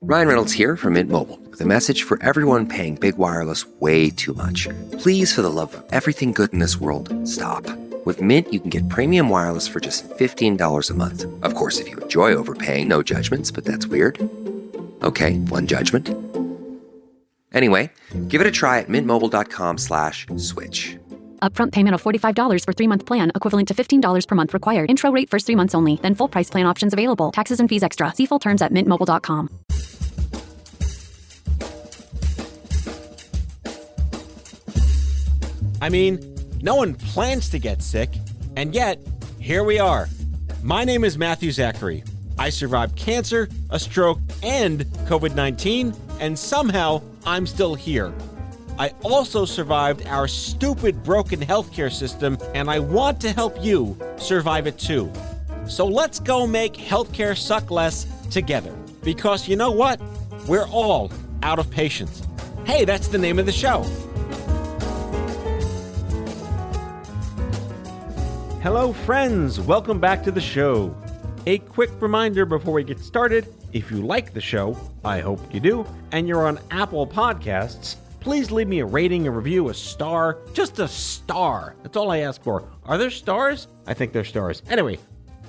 Ryan Reynolds here from Mint Mobile with a message for everyone paying big wireless way too much. Please, for the love of everything good in this world, stop. With Mint, you can get premium wireless for just $15 a month. Of course, if you enjoy overpaying, no judgments, but that's weird. Okay, one judgment. Anyway, give it a try at mintmobile.com/switch. Upfront payment of $45 for 3-month plan, equivalent to $15 per month required. Intro rate first 3 months only, then full price plan options available. Taxes and fees extra. See full terms at mintmobile.com. I mean, no one plans to get sick, and yet, here we are. My name is Matthew Zachary. I survived cancer, a stroke, and COVID-19, and somehow I'm still here. I also survived our stupid, broken healthcare system, and I want to help you survive it too. So let's go make healthcare suck less together. Because you know what? We're all out of patience. Hey, that's the name of the show. Hello, friends. Welcome back to the show. A quick reminder before we get started, if you like the show, I hope you do, and you're on Apple Podcasts, please leave me a rating, a review, a star, just a star. That's all I ask for. Are there stars? I think they're stars. Anyway,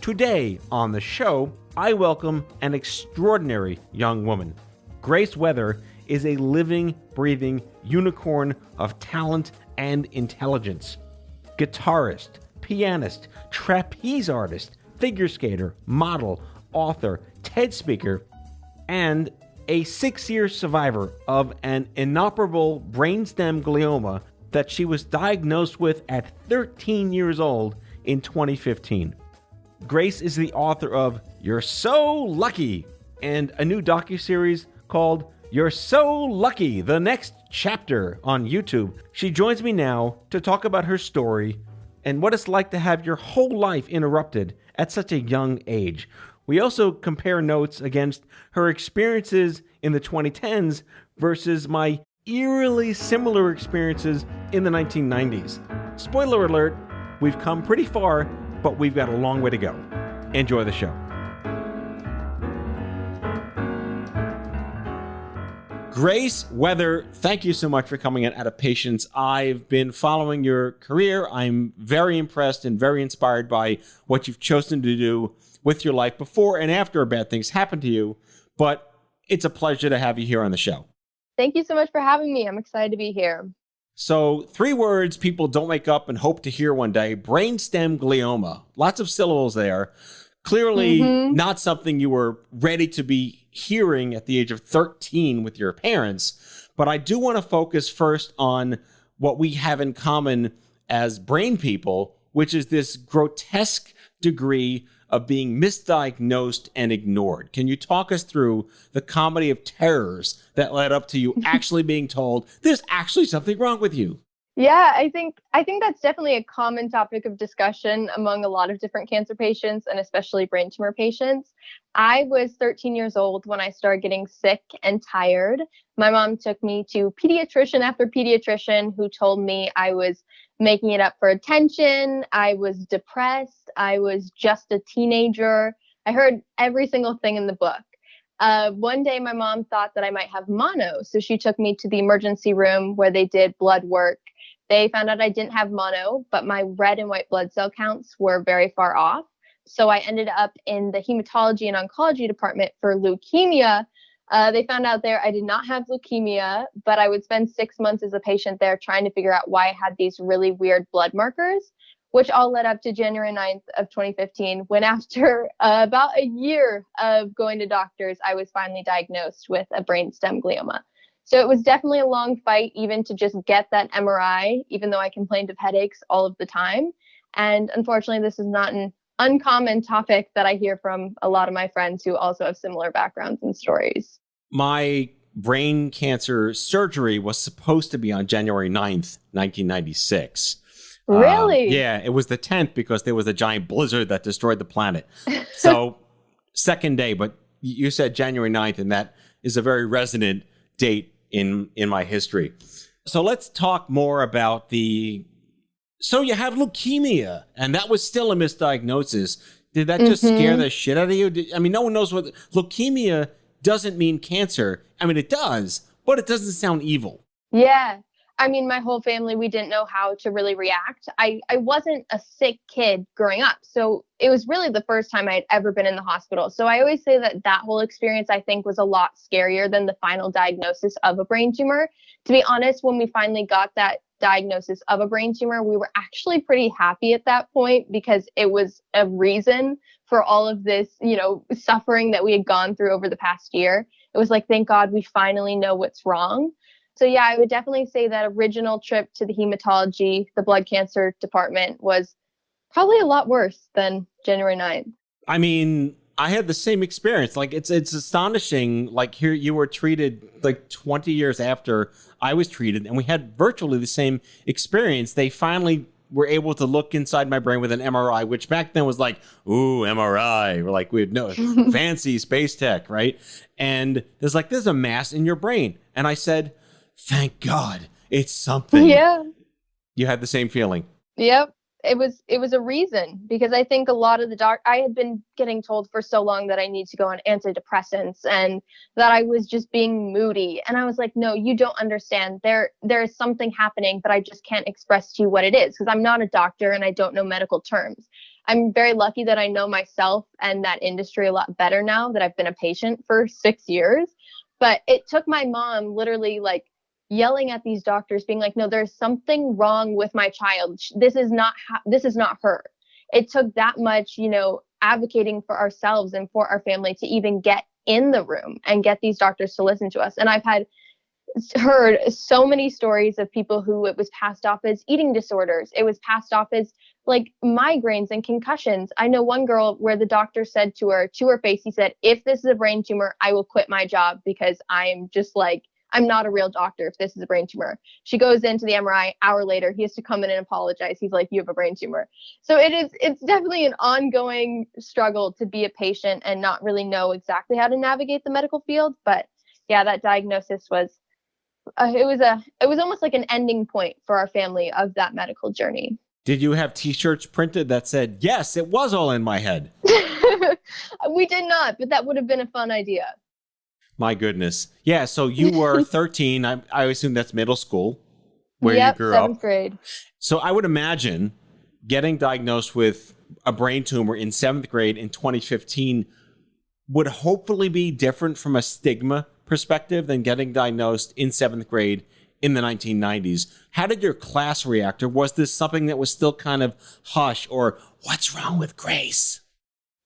today on the show, I welcome an extraordinary young woman. Grace Wethor is a living, breathing unicorn of talent and intelligence. Guitarist, pianist, trapeze artist, figure skater, model, author, TED speaker, and a 6-year survivor of an inoperable brainstem glioma that she was diagnosed with at 13 years old in 2015. Grace is the author of You're So Lucky and a new docuseries called You're So Lucky, the Next Chapter on YouTube. She joins me now to talk about her story and what it's like to have your whole life interrupted at such a young age. We also compare notes against her experiences in the 2010s versus my eerily similar experiences in the 1990s. Spoiler alert, we've come pretty far, but we've got a long way to go. Enjoy the show. Grace Wethor, thank you so much for coming in out of patience. I've been following your career. I'm very impressed and very inspired by what you've chosen to do with your life before and after bad things happen to you. But it's a pleasure to have you here on the show. Thank you so much for having me. I'm excited to be here. So 3 words people don't wake up and hope to hear one day. Brainstem glioma. Lots of syllables there. Clearly not something you were ready to be hearing at the age of 13 with your parents. But I do want to focus first on what we have in common as brain people, which is this grotesque degree of being misdiagnosed and ignored. Can you talk us through the comedy of terrors that led up to you actually being told there's actually something wrong with you? Yeah, I think that's definitely a common topic of discussion among a lot of different cancer patients and especially brain tumor patients. I was 13 years old when I started getting sick and tired. My mom took me to pediatrician after pediatrician who told me I was making it up for attention. I was depressed. I was just a teenager. I heard every single thing in the book. One day, my mom thought that I might have mono, so she took me to the emergency room where they did blood work. They found out I didn't have mono, but my red and white blood cell counts were very far off. So I ended up in the hematology and oncology department for leukemia. They found out there I did not have leukemia, but I would spend 6 months as a patient there trying to figure out why I had these really weird blood markers, which all led up to January 9th of 2015, when after about a year of going to doctors, I was finally diagnosed with a brainstem glioma. So it was definitely a long fight even to just get that MRI, even though I complained of headaches all of the time. And unfortunately, this is not an uncommon topic that I hear from a lot of my friends who also have similar backgrounds and stories. My brain cancer surgery was supposed to be on January 9th, 1996. Really? Yeah, it was the 10th because there was a giant blizzard that destroyed the planet. So second day, but you said January 9th, and that is a very resonant date in my history. So let's talk more about so you have leukemia, and that was still a misdiagnosis. Did that just scare the shit out of you? I mean, no one knows what leukemia doesn't mean cancer. I mean, it does, but it doesn't sound evil. Yeah. I mean, my whole family, we didn't know how to really react. I wasn't a sick kid growing up. So it was really the first time I had ever been in the hospital. So I always say that that whole experience, I think, was a lot scarier than the final diagnosis of a brain tumor. To be honest, when we finally got that diagnosis of a brain tumor, we were actually pretty happy at that point because it was a reason for all of this, suffering that we had gone through over the past year. It was like, thank God we finally know what's wrong. So yeah, I would definitely say that original trip to the hematology, the blood cancer department, was probably a lot worse than January 9th. I mean, I had the same experience. Like, it's astonishing. Like, here you were treated like 20 years after I was treated, and we had virtually the same experience. They finally were able to look inside my brain with an MRI, which back then was like, ooh, MRI. We're like, we had no fancy space tech, right? And there's a mass in your brain. And I said, thank God, it's something. Yeah. You had the same feeling. Yep. It was a reason, because I think a lot of I had been getting told for so long that I need to go on antidepressants and that I was just being moody. And I was like, no, you don't understand. There is something happening, but I just can't express to you what it is because I'm not a doctor and I don't know medical terms. I'm very lucky that I know myself and that industry a lot better now that I've been a patient for 6 years. But it took my mom literally like yelling at these doctors being like, no, there's something wrong with my child. This is not her. It took that much, advocating for ourselves and for our family to even get in the room and get these doctors to listen to us. And I've heard so many stories of people who it was passed off as eating disorders. It was passed off as like migraines and concussions. I know one girl where the doctor said to her face, he said, if this is a brain tumor, I will quit my job because I'm not a real doctor if this is a brain tumor. She goes into the MRI, hour later, he has to come in and apologize. He's like, you have a brain tumor. So it's definitely an ongoing struggle to be a patient and not really know exactly how to navigate the medical field. But yeah, that diagnosis was, it was almost like an ending point for our family of that medical journey. Did you have t-shirts printed that said, yes, it was all in my head? We did not, but that would have been a fun idea. My goodness. Yeah, so you were 13. I assume that's middle school where you grew up. 7th grade. So I would imagine getting diagnosed with a brain tumor in 7th grade in 2015 would hopefully be different from a stigma perspective than getting diagnosed in 7th grade in the 1990s. How did your class react? Or was this something that was still kind of hush or what's wrong with Grace?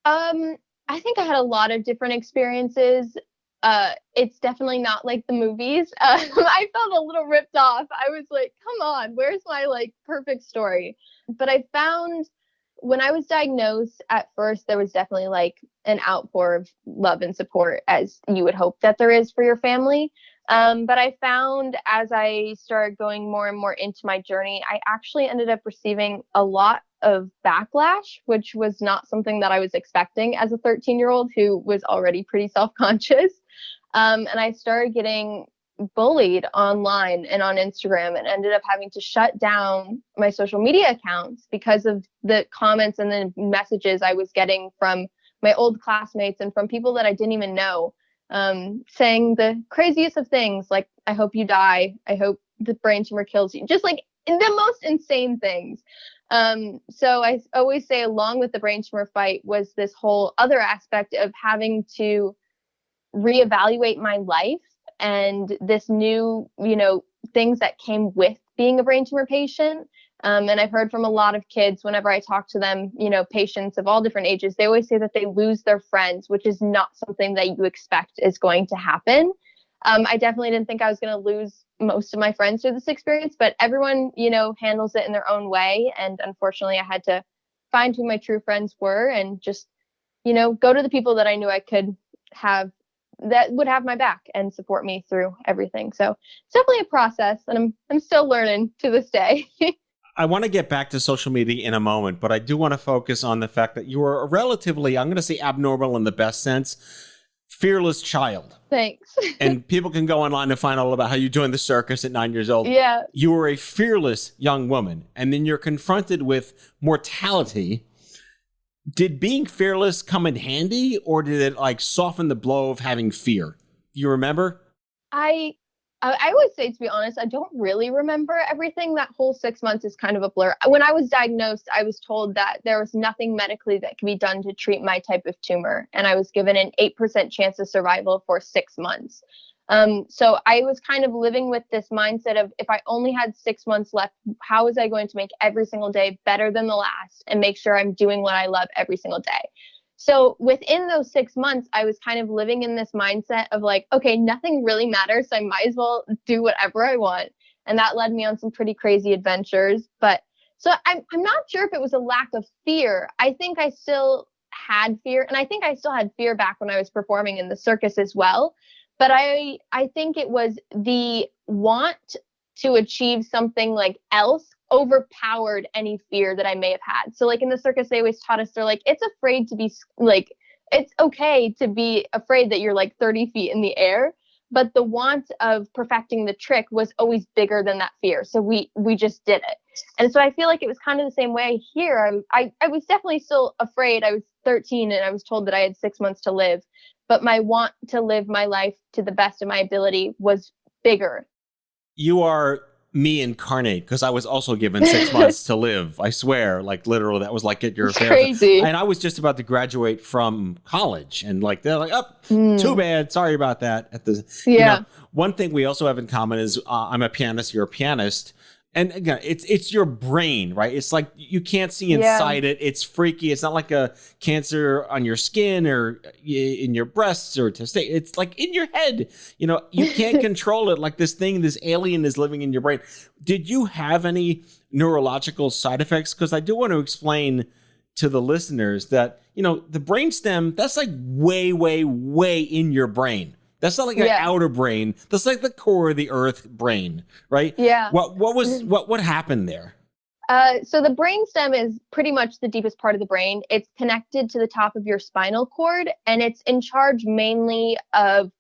I think I had a lot of different experiences. It's definitely not like the movies. I felt a little ripped off. I was like, come on, where's my perfect story? But I found when I was diagnosed at first, there was definitely an outpour of love and support, as you would hope that there is for your family. But I found as I started going more and more into my journey, I actually ended up receiving a lot of backlash, which was not something that I was expecting as a 13-year-old who was already pretty self-conscious. And I started getting bullied online and on Instagram and ended up having to shut down my social media accounts because of the comments and the messages I was getting from my old classmates and from people that I didn't even know, saying the craziest of things, like, I hope you die. I hope the brain tumor kills you. Just the most insane things. So I always say along with the brain tumor fight was this whole other aspect of having to reevaluate my life and this new, things that came with being a brain tumor patient. And I've heard from a lot of kids whenever I talk to them, patients of all different ages, they always say that they lose their friends, which is not something that you expect is going to happen. I definitely didn't think I was going to lose most of my friends through this experience, but everyone, handles it in their own way. And unfortunately, I had to find who my true friends were and just, go to the people that I knew I could have that would have my back and support me through everything. So it's definitely a process, and I'm still learning to this day. I want to get back to social media in a moment, but I do want to focus on the fact that you are a relatively, I'm going to say abnormal in the best sense, fearless child. Thanks. And people can go online and find all about how you joined the circus at 9 years old. Yeah. You were a fearless young woman, and then you're confronted with mortality. Did being fearless come in handy, or did it like soften the blow of having fear? Do you remember? I would say, to be honest, I don't really remember everything. That whole 6 months is kind of a blur. When I was diagnosed, I was told that there was nothing medically that could be done to treat my type of tumor. And I was given an 8% chance of survival for 6 months. So I was kind of living with this mindset of, if I only had 6 months left, how was I going to make every single day better than the last and make sure I'm doing what I love every single day? So within those 6 months, I was kind of living in this mindset of like, okay, nothing really matters, so I might as well do whatever I want. And that led me on some pretty crazy adventures. But so I'm not sure if it was a lack of fear. I think I still had fear. And I think I still had fear back when I was performing in the circus as well. But I think it was the want to achieve something like else overpowered any fear that I may have had. So like in the circus, they always taught us, they're like, it's afraid to be like, it's okay to be afraid that you're like 30 feet in the air. But the want of perfecting the trick was always bigger than that fear. So we just did it. And so I feel like it was kind of the same way here. I was definitely still afraid. I was 13 and I was told that I had 6 months to live. But my want to live my life to the best of my ability was bigger. You are me incarnate, because I was also given 6 months to live. I swear, like literally, that was like at your affair. Crazy. And I was just about to graduate from college, and like they're like, "Oh, too bad. Sorry about that." At the one thing we also have in common is I'm a pianist. You're a pianist. And again, it's your brain, right? It's like you can't see inside it. It's freaky. It's not like a cancer on your skin or in your breasts or testate. It's like in your head. You know, you can't control it. Like this alien is living in your brain. Did you have any neurological side effects? Because I do want to explain to the listeners that, you know, the brainstem, that's like way, way, way in your brain. That's not like an outer brain. That's like the core of the earth brain, right? Yeah. What happened there? So the brainstem is pretty much the deepest part of the brain. It's connected to the top of your spinal cord, and it's in charge mainly of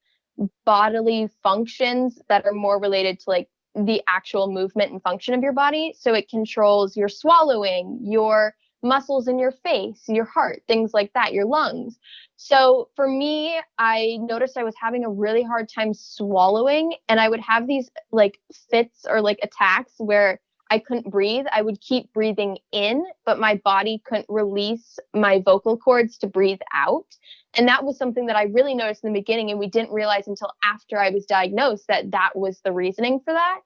bodily functions that are more related to like the actual movement and function of your body. So it controls your swallowing, your muscles in your face, your heart, things like that, your lungs. So for me, I noticed I was having a really hard time swallowing, and I would have these like fits or like attacks where I couldn't breathe. I would keep breathing in, but my body couldn't release my vocal cords to breathe out. And that was something that I really noticed in the beginning, and we didn't realize until after I was diagnosed that that was the reasoning for that.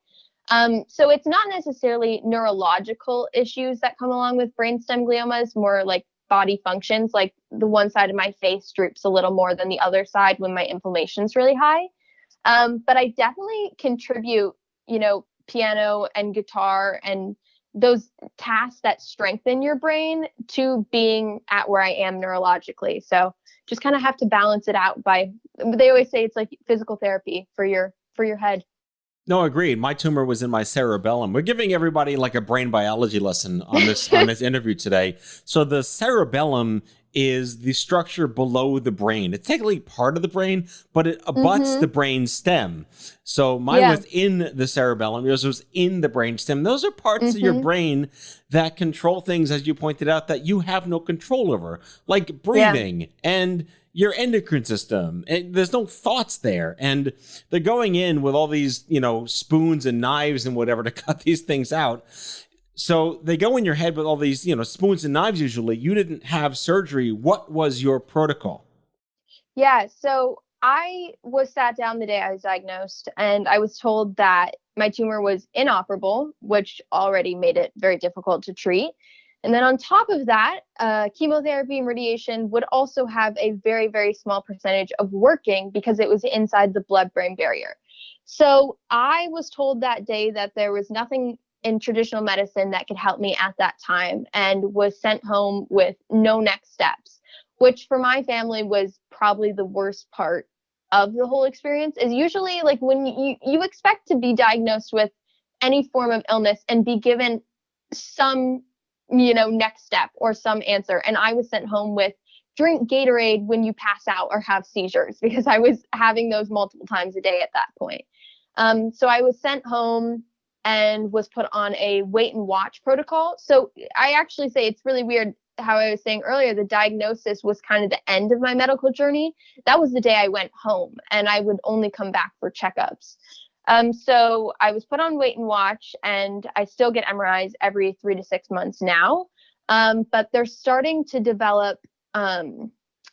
So it's not necessarily neurological issues that come along with brainstem gliomas, more like body functions. Like the one side of my face droops a little more than the other side when my inflammation's really high. But I definitely contribute, piano and guitar and those tasks that strengthen your brain to being at where I am neurologically. So just kind of have to balance it out they always say it's like physical therapy for your head. No, agreed. My tumor was in my cerebellum. We're giving everybody like a brain biology lesson on this interview today. So the cerebellum is the structure below the brain. It's technically part of the brain, but it abuts the brain stem. So mine was in the cerebellum. Yours was in the brain stem. Those are parts of your brain that control things, as you pointed out, that you have no control over, like breathing and your endocrine system. And there's no thoughts there. And they're going in with all these, spoons and knives and whatever to cut these things out. So they go in your head with all these, spoons and knives usually. You didn't have surgery. What was your protocol? Yeah, so I was sat down the day I was diagnosed, and I was told that my tumor was inoperable, which already made it very difficult to treat. And then on top of that, chemotherapy and radiation would also have a very, very small percentage of working because it was inside the blood-brain barrier. So I was told that day that there was nothing in traditional medicine that could help me at that time, and was sent home with no next steps, which for my family was probably the worst part of the whole experience. Is usually like when you expect to be diagnosed with any form of illness and be given some next step or some answer. And I was sent home with drink Gatorade when you pass out or have seizures, because I was having those multiple times a day at that point. So I was sent home and was put on a wait and watch protocol. So I actually say it's really weird. how I was saying earlier, the diagnosis was kind of the end of my medical journey. That was the day I went home, and I would only come back for checkups. So I was put on wait and watch, and I still get MRIs every 3 to 6 months now. But they're starting to develop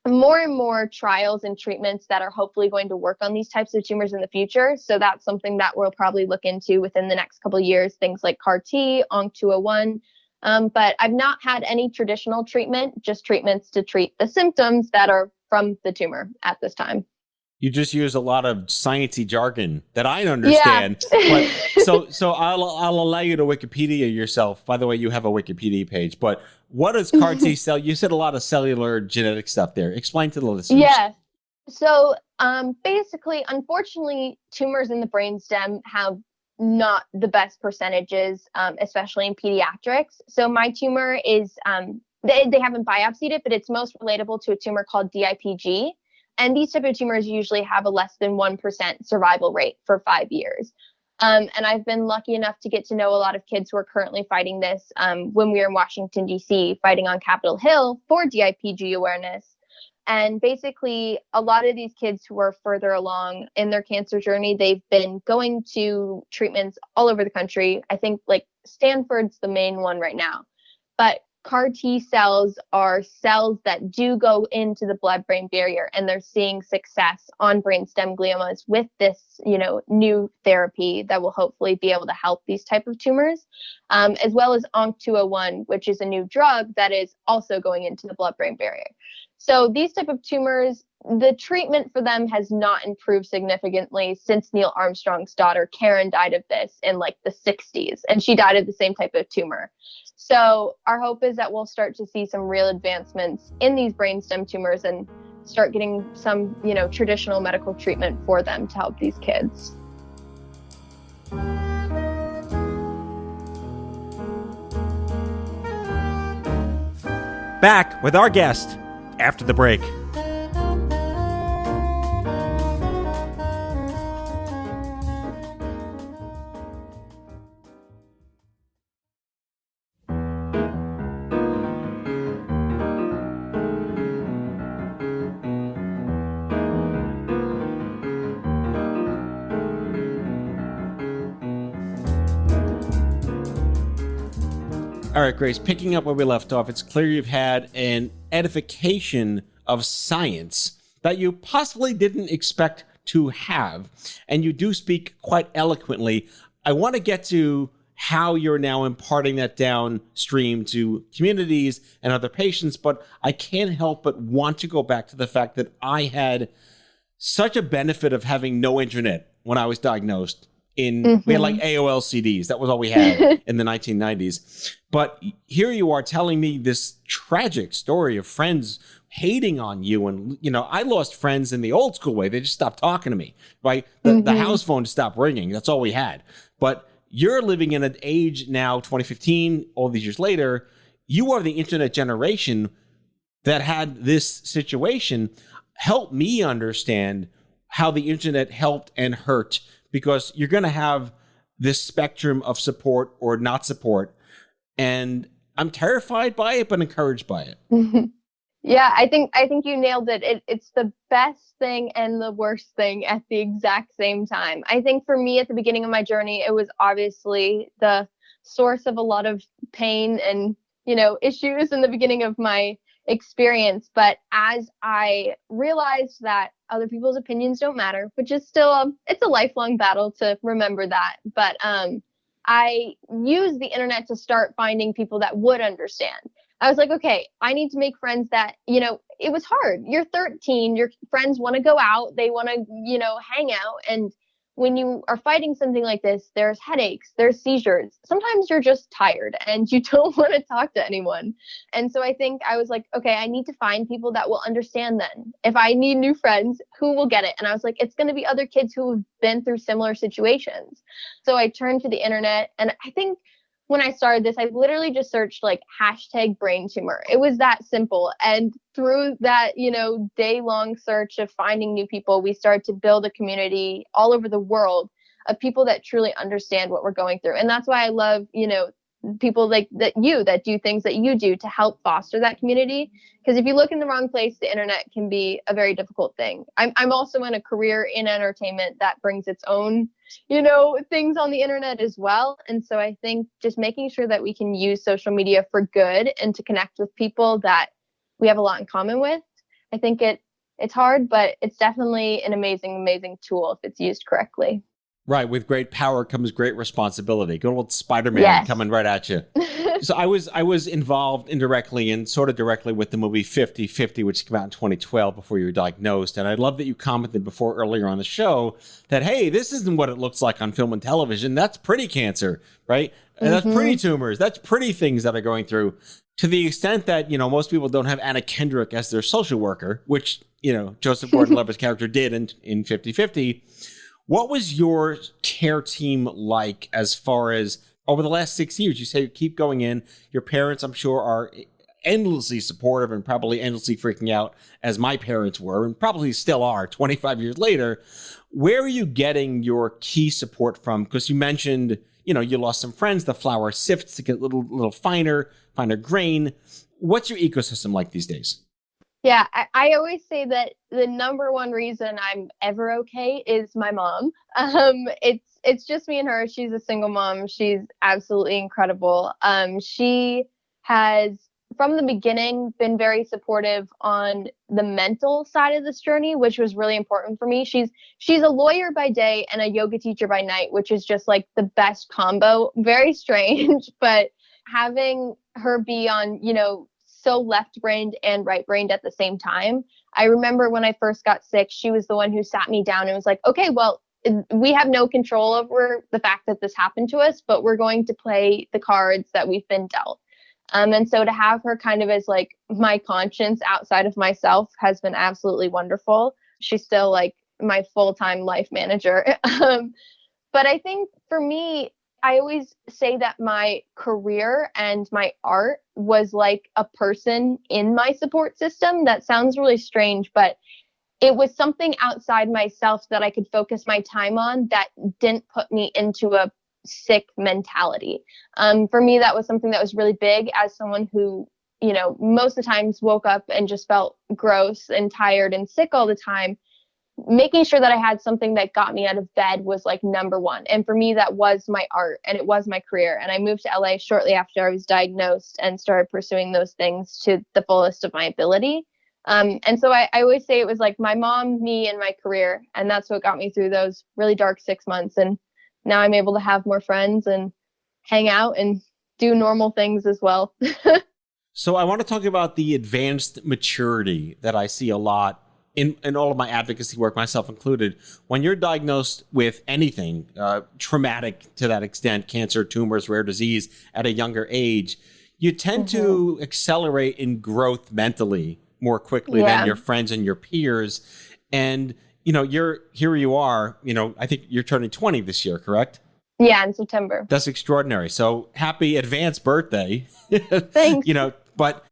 more and more trials and treatments that are hopefully going to work on these types of tumors in the future. So that's something that we'll probably look into within the next couple of years, things like CAR-T, ONC201. But I've not had any traditional treatment, just treatments to treat the symptoms that are from the tumor at this time. You just use a lot of sciencey jargon that I understand. Yeah. But so I'll allow you to Wikipedia yourself. By the way, you have a Wikipedia page. But what is CAR-T cell? You said a lot of cellular genetic stuff there. Explain to the listeners. Yeah. So basically, unfortunately, tumors in the brainstem have not the best percentages, especially in pediatrics. So my tumor is, they haven't biopsied it, but it's most relatable to a tumor called DIPG. And these type of tumors usually have a less than 1% survival rate for 5 years. And I've been lucky enough to get to know a lot of kids who are currently fighting this when we were in Washington, D.C., fighting on Capitol Hill for DIPG awareness. And basically, a lot of these kids who are further along in their cancer journey, they've been going to treatments all over the country. I think like Stanford's the main one right now. But CAR-T cells are cells that do go into the blood-brain barrier, and they're seeing success on brainstem gliomas with this, new therapy that will hopefully be able to help these type of tumors, as well as ONC201, which is a new drug that is also going into the blood-brain barrier. So these type of tumors, the treatment for them has not improved significantly since Neil Armstrong's daughter, Karen, died of this in like the 60s, and she died of the same type of tumor. So our hope is that we'll start to see some real advancements in these brainstem tumors and start getting some, traditional medical treatment for them to help these kids. Back with our guest after the break. All right, Grace, picking up where we left off, it's clear you've had an edification of science that you possibly didn't expect to have, and you do speak quite eloquently. I want to get to how you're now imparting that downstream to communities and other patients, but I can't help but want to go back to the fact that I had such a benefit of having no internet when I was diagnosed. We had like AOL CDs. That was all we had in the 1990s. But here you are telling me this tragic story of friends hating on you. And, I lost friends in the old school way. They just stopped talking to me, right? The house phone stopped ringing. That's all we had. But you're living in an age now, 2015, all these years later, you are the internet generation that had this situation. Help me understand how the internet helped and hurt, because you're going to have this spectrum of support or not support. And I'm terrified by it, but encouraged by it. Yeah, I think you nailed it. It's the best thing and the worst thing at the exact same time. I think for me at the beginning of my journey, it was obviously the source of a lot of pain and, issues in the beginning of my experience. But as I realized that other people's opinions don't matter, which is still, it's a lifelong battle to remember that. But I used the internet to start finding people that would understand. I was like, okay, I need to make friends that, it was hard. You're 13, your friends want to go out, they want to, hang out. And when you are fighting something like this, there's headaches, there's seizures. Sometimes you're just tired and you don't want to talk to anyone. And so I think I was like, okay, I need to find people that will understand then. If I need new friends, who will get it? And I was like, it's going to be other kids who have been through similar situations. So I turned to the internet, and I think when I started this, I literally just searched like #brain tumor. It was that simple. And through that, day-long search of finding new people, we started to build a community all over the world of people that truly understand what we're going through. And that's why I love, people like that do things that you do to help foster that community. Because if you look in the wrong place, the internet can be a very difficult thing. I'm also in a career in entertainment that brings its own, things on the internet as well. And so I think just making sure that we can use social media for good and to connect with people that we have a lot in common with. I think it's hard, but it's definitely an amazing, amazing tool if it's used correctly. Right. With great power comes great responsibility. Good old Spider-Man coming right at you. So I was involved indirectly and sort of directly with the movie 50/50, which came out in 2012 before you were diagnosed. And I love that you commented before earlier on the show that, hey, this isn't what it looks like on film and television. That's pretty cancer, right? And that's pretty tumors. That's pretty things that are going through. To the extent that, most people don't have Anna Kendrick as their social worker, which, Joseph Gordon-Levitt's character did in 50/50. What was your care team like as far as over the last 6 years? You say you keep going in. Your parents, I'm sure, are endlessly supportive and probably endlessly freaking out, as my parents were and probably still are 25 years later. Where are you getting your key support from? Because you mentioned, you lost some friends. The flour sifts to get a little finer grain. What's your ecosystem like these days? Yeah, I always say that the number one reason I'm ever okay is my mom. It's just me and her. She's a single mom. She's absolutely incredible. She has, from the beginning, been very supportive on the mental side of this journey, which was really important for me. She's a lawyer by day and a yoga teacher by night, which is just like the best combo. Very strange, but having her be on, so left-brained and right-brained at the same time. I remember when I first got sick, she was the one who sat me down and was like, okay, well, we have no control over the fact that this happened to us, but we're going to play the cards that we've been dealt. And so to have her kind of as like my conscience outside of myself has been absolutely wonderful. She's still like my full-time life manager. But I think for me, I always say that my career and my art was like a person in my support system. That sounds really strange, but it was something outside myself that I could focus my time on that didn't put me into a sick mentality. For me, that was something that was really big as someone who, most of the times woke up and just felt gross and tired and sick all the time. Making sure that I had something that got me out of bed was like number one. And for me, that was my art and it was my career. And I moved to LA shortly after I was diagnosed and started pursuing those things to the fullest of my ability. And so I always say it was like my mom, me, and my career. And that's what got me through those really dark 6 months. And now I'm able to have more friends and hang out and do normal things as well. So I want to talk about the advanced maturity that I see a lot in all of my advocacy work, myself included. When you're diagnosed with anything traumatic to that extent, cancer, tumors, rare disease at a younger age, you tend to accelerate in growth mentally more quickly than your friends and your peers. And, here you are, I think you're turning 20 this year, correct? Yeah, in September. That's extraordinary. So happy advanced birthday. Thanks. But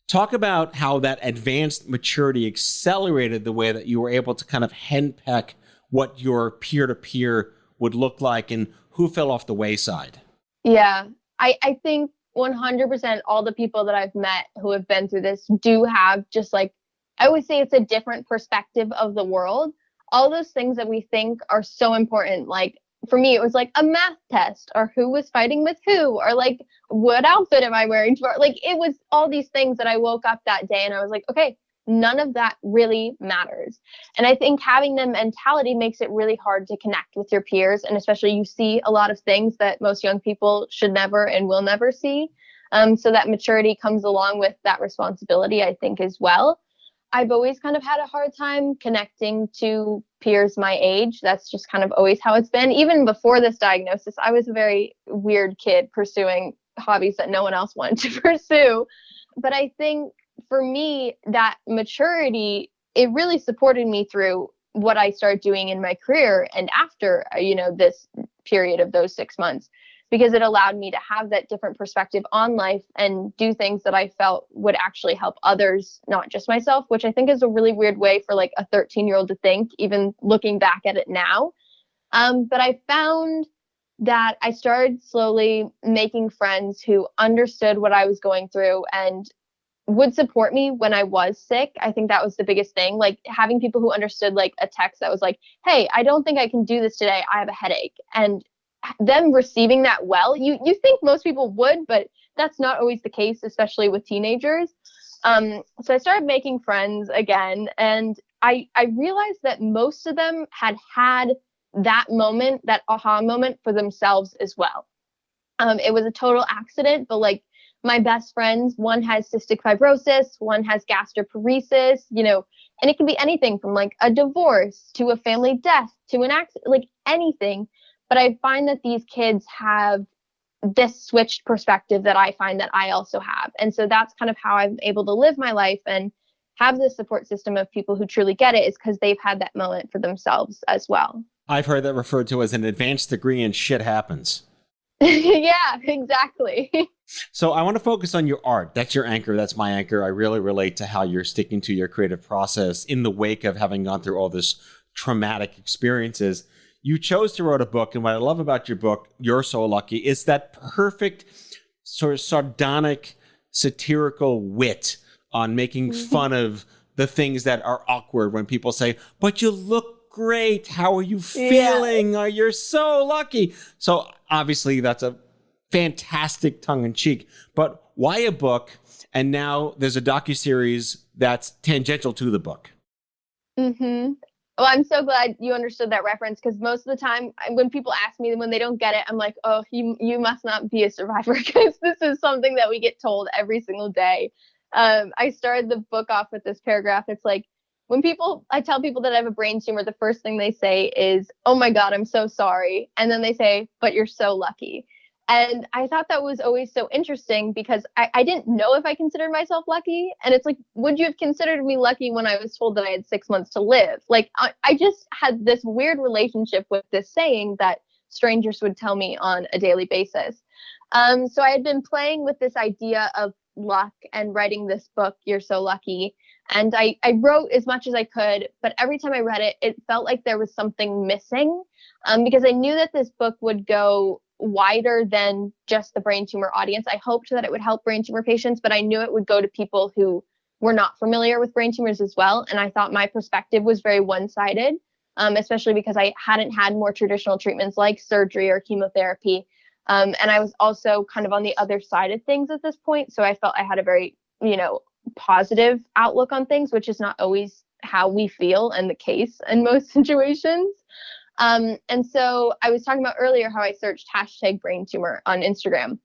talk about how that advanced maturity accelerated the way that you were able to kind of henpeck what your peer-to-peer would look like and who fell off the wayside. Yeah, I think 100% all the people that I've met who have been through this do have just like, I always say it's a different perspective of the world. All those things that we think are so important, like for me, it was like a math test or who was fighting with who or like what outfit am I wearing for? Like it was all these things that I woke up that day and I was like, okay, none of that really matters. And I think having the mentality makes it really hard to connect with your peers. And especially you see a lot of things that most young people should never and will never see. So that maturity comes along with that responsibility, I think, as well. I've always kind of had a hard time connecting to peers my age. That's just kind of always how it's been. Even before this diagnosis, I was a very weird kid pursuing hobbies that no one else wanted to pursue. But I think for me, that maturity, it really supported me through what I started doing in my career and after, this period of those 6 months, because it allowed me to have that different perspective on life and do things that I felt would actually help others, not just myself, which I think is a really weird way for like a 13-year-old to think, even looking back at it now. But I found that I started slowly making friends who understood what I was going through and would support me when I was sick. I think that was the biggest thing. Like having people who understood like a text that was like, hey, I don't think I can do this today. I have a headache. And them receiving that well, you think most people would, but that's not always the case, especially with teenagers. So I started making friends again, and I realized that most of them had that moment, that aha moment for themselves as well. It was a total accident, but like my best friends, one has cystic fibrosis, one has gastroparesis, and it can be anything from like a divorce to a family death to an accident, like anything. But I find that these kids have this switched perspective that I find that I also have. And so that's kind of how I'm able to live my life and have this support system of people who truly get it, is because they've had that moment for themselves as well. I've heard that referred to as an advanced degree in shit happens. Yeah, exactly. So I want to focus on your art. That's your anchor. That's my anchor. I really relate to how you're sticking to your creative process in the wake of having gone through all this traumatic experiences. You chose to write a book, and what I love about your book, You're So Lucky, is that perfect sort of sardonic, satirical wit on making fun of the things that are awkward when people say, but you look great. How are you feeling? Yeah. Oh, you're so lucky. So obviously that's a fantastic tongue-in-cheek, but why a book? And now there's a docuseries that's tangential to the book. Mm-hmm. Well, I'm so glad you understood that reference, because most of the time when people ask me, when they don't get it, I'm like, oh, you must not be a survivor, because this is something that we get told every single day. I started the book off with this paragraph. It's like, I tell people that I have a brain tumor, the first thing they say is, oh my God, I'm so sorry. And then they say, but you're so lucky. And I thought that was always so interesting, because I didn't know if I considered myself lucky. And it's like, would you have considered me lucky when I was told that I had 6 months to live? Like, I just had this weird relationship with this saying that strangers would tell me on a daily basis. So I had been playing with this idea of luck and writing this book, You're So Lucky. And I wrote as much as I could, but every time I read it, it felt like there was something missing, because I knew that this book would go wider than just the brain tumor audience. I hoped that it would help brain tumor patients, but I knew it would go to people who were not familiar with brain tumors as well. And I thought my perspective was very one-sided, especially because I hadn't had more traditional treatments like surgery or chemotherapy. And I was also kind of on the other side of things at this point. So I felt I had a very, positive outlook on things, which is not always how we feel and the case in most situations. And so I was talking about earlier how I searched #brain-tumor on Instagram,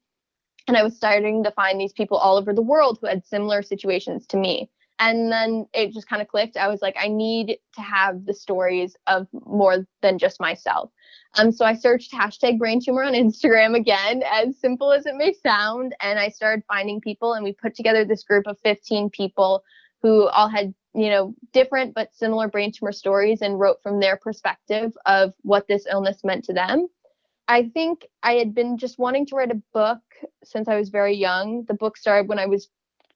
and I was starting to find these people all over the world who had similar situations to me. And then it just kind of clicked. I was like, I need to have the stories of more than just myself. So I searched #brain-tumor on Instagram again, as simple as it may sound. And I started finding people, and we put together this group of 15 people who all had, different but similar brain tumor stories, and wrote from their perspective of what this illness meant to them. I think I had been just wanting to write a book since I was very young. The book started when I was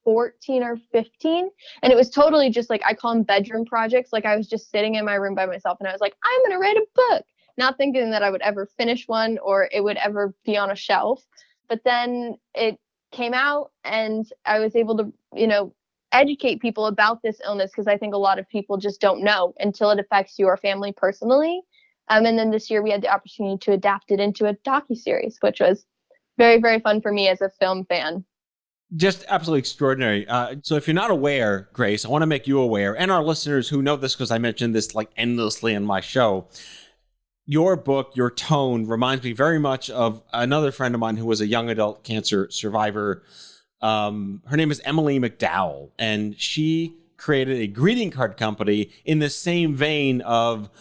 14 or 15. And it was totally just like, I call them bedroom projects. Like, I was just sitting in my room by myself, and I was like, I'm going to write a book, not thinking that I would ever finish one or it would ever be on a shelf. But then it came out, and I was able to, educate people about this illness, because I think a lot of people just don't know until it affects your family personally. And then this year we had the opportunity to adapt it into a docuseries, which was very, very fun for me as a film fan. Just absolutely extraordinary. So if you're not aware, Grace, I want to make you aware, and our listeners who know this because I mentioned this like endlessly in my show. Your book, your tone reminds me very much of another friend of mine who was a young adult cancer survivor. Her name is Emily McDowell, and she created a greeting card company in the same vein of,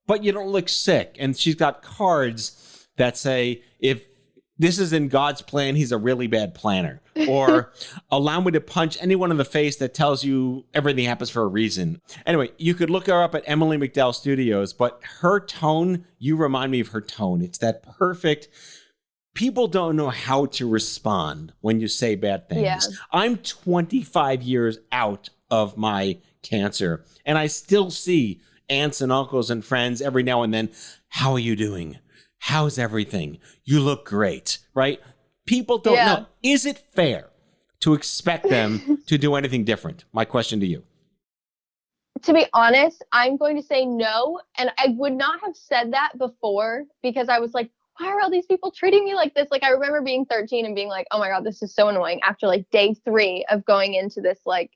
but you don't look sick. And she's got cards that say, if this is in God's plan, he's a really bad planner. Or allow me to punch anyone in the face that tells you everything happens for a reason. Anyway, you could look her up at Emily McDowell Studios, but her tone, you remind me of her tone. It's that perfect, people don't know how to respond when you say bad things. Yeah. I'm 25 years out of my cancer, and I still see aunts and uncles and friends every now and then. How are you doing? how's everything? You look great, right? People don't know. Is it fair to expect them to do anything different? My question to you. To be honest, I'm going to say no. And I would not have said that before because I was like, why are all these people treating me like this? Like, I remember being 13 and being like, oh my God, this is so annoying after like day 3 of going into this, like,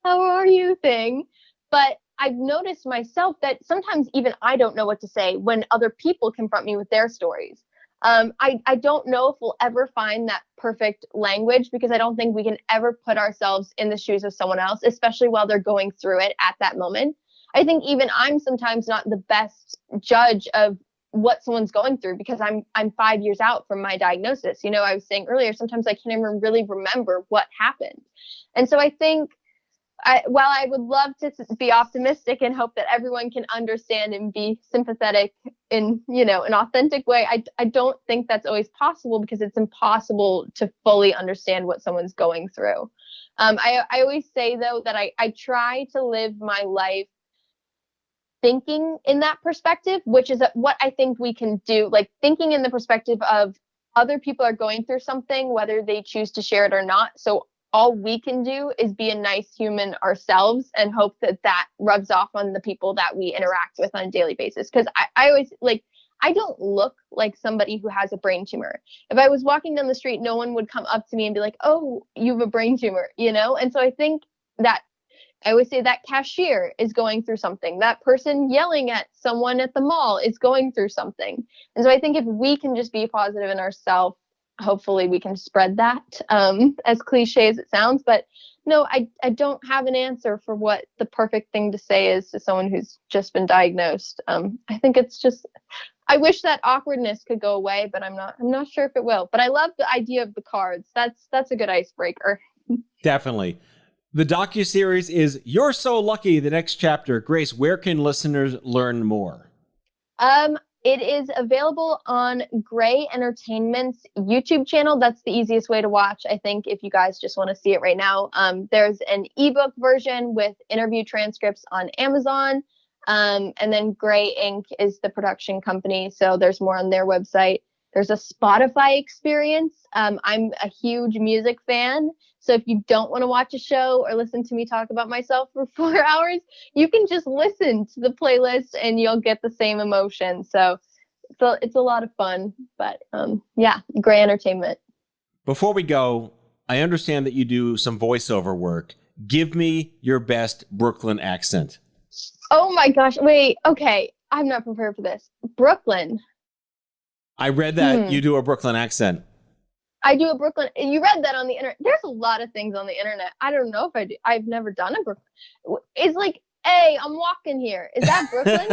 how are you thing? But I've noticed myself that sometimes even I don't know what to say when other people confront me with their stories. I don't know if we'll ever find that perfect language because I don't think we can ever put ourselves in the shoes of someone else, especially while they're going through it at that moment. I think even I'm sometimes not the best judge of what someone's going through because I'm 5 years out from my diagnosis. You know, I was saying earlier, sometimes I can't even really remember what happened. And so I think while I would love to be optimistic and hope that everyone can understand and be sympathetic in, you know, an authentic way, I don't think that's always possible because it's impossible to fully understand what someone's going through. I always say, though, that I try to live my life thinking in that perspective, which is what I think we can do, like thinking in the perspective of other people are going through something, whether they choose to share it or not. So all we can do is be a nice human ourselves and hope that that rubs off on the people that we interact with on a daily basis. Because I always I don't look like somebody who has a brain tumor. If I was walking down the street, no one would come up to me and be like, oh, you have a brain tumor, you know? And so I think that I always say that cashier is going through something. That person yelling at someone at the mall is going through something. And so I think if we can just be positive in ourselves, hopefully we can spread that, as cliche as it sounds. But no, I don't have an answer for what the perfect thing to say is to someone who's just been diagnosed. I think it's just, I wish that awkwardness could go away, but I'm not sure if it will. But I love the idea of the cards. That's a good icebreaker. Definitely. The docuseries is You're So Lucky, the next chapter. Grace, where can listeners learn more? It is available on Gray Entertainment's YouTube channel. That's the easiest way to watch, I think, if you guys just want to see it right now. There's an ebook version with interview transcripts on Amazon. And then Gray Inc. is the production company. So there's more on their website. There's a Spotify experience. I'm a huge music fan. So if you don't want to watch a show or listen to me talk about myself for 4 hours, you can just listen to the playlist and you'll get the same emotion. So it's a lot of fun. But yeah, Gray Entertainment. Before we go, I understand that you do some voiceover work. Give me your best Brooklyn accent. Oh my gosh. Wait, okay. I'm not prepared for this. Brooklyn. I read that you do a Brooklyn accent. I do a Brooklyn. You read that on the internet. There's a lot of things on the internet. I don't know if I do. I've never done a Brooklyn. It's like, hey, I'm walking here. Is that Brooklyn?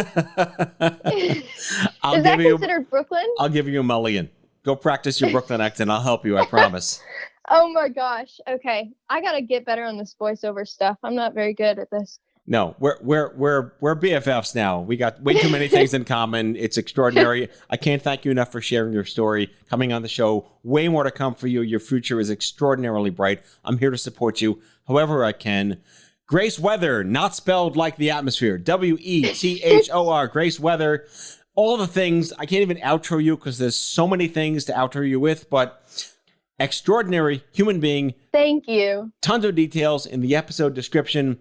Is that considered Brooklyn? I'll give you a mulligan. Go practice your Brooklyn accent. I'll help you. I promise. Oh my gosh. Okay. I got to get better on this voiceover stuff. I'm not very good at this. No, we're BFFs now. We got way too many things in common. It's extraordinary. I can't thank you enough for sharing your story, coming on the show. Way more to come for you. Your future is extraordinarily bright. I'm here to support you however I can. Grace Wethor, not spelled like the atmosphere. Wethor. Grace Wethor. All the things. I can't even outro you because there's so many things to outro you with, but extraordinary human being. Thank you. Tons of details in the episode description.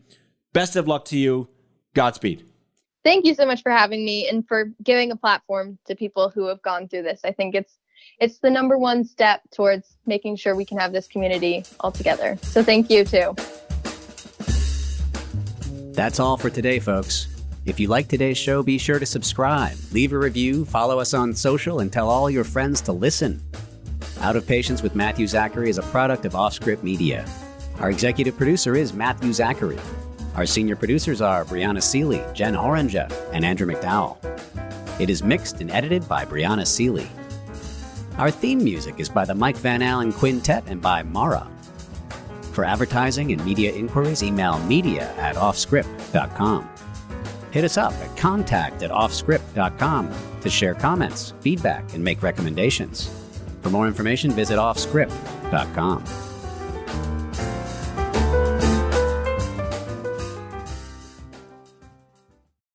Best of luck to you. Godspeed. Thank you so much for having me and for giving a platform to people who have gone through this. I think it's the number one step towards making sure we can have this community all together. So thank you too. That's all for today, folks. If you like today's show, be sure to subscribe, leave a review, follow us on social, and tell all your friends to listen. Out of Patience with Matthew Zachary is a product of Offscript Media. Our executive producer is Matthew Zachary. Our senior producers are Brianna Seeley, Jen Horanger, and Andrew McDowell. It is mixed and edited by Brianna Seeley. Our theme music is by the Mike Van Allen Quintet and by Mara. For advertising and media inquiries, email media@offscript.com. Hit us up at contact@offscript.com to share comments, feedback, and make recommendations. For more information, visit offscript.com.